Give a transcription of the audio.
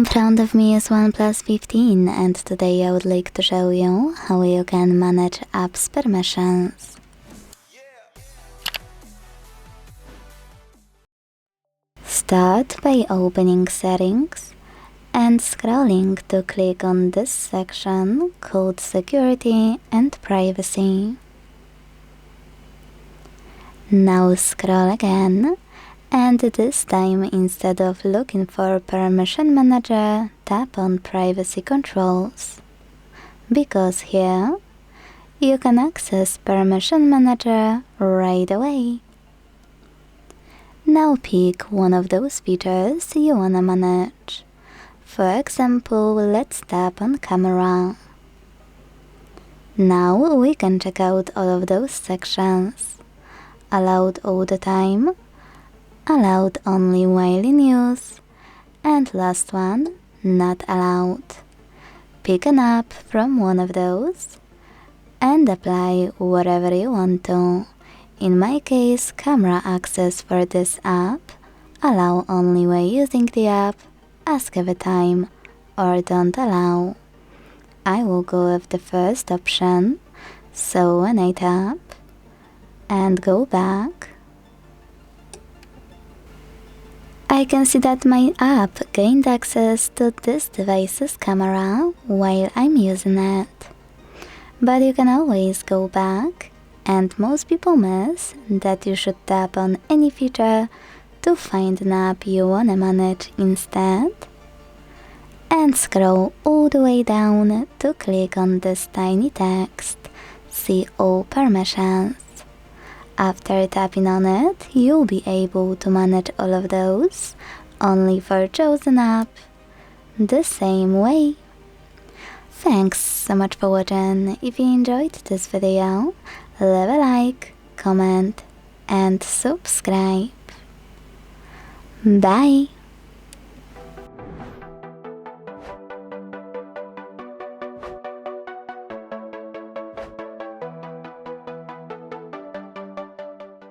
In front of me is OnePlus 15 and today I would like to show you how you can manage apps permissions. Start by opening Settings and scrolling to click on this section called Security and Privacy. Now scroll again, and this time instead of looking for Permission Manager, tap on Privacy Controls, because here you can access Permission Manager right away. Now pick one of those features you wanna manage. For example, let's tap on Camera. Now we can check out all of those sections. Allowed all the time, allowed only while in use, and last one, not allowed. Pick an app from one of those and apply whatever you want to. In my case, camera access for this app, allow only while using the app, ask every time, or don't allow. I will go with the first option, so when I tap and go back, I can see that my app gained access to this device's camera while I'm using it. But you can always go back, and most people miss that you should tap on any feature to find an app you wanna manage instead, and scroll all the way down to click on this tiny text, See all permissions. After tapping on it, you'll be able to manage all of those only for chosen app, the same way. Thanks so much for watching. If you enjoyed this video, leave a like, comment and subscribe. Bye!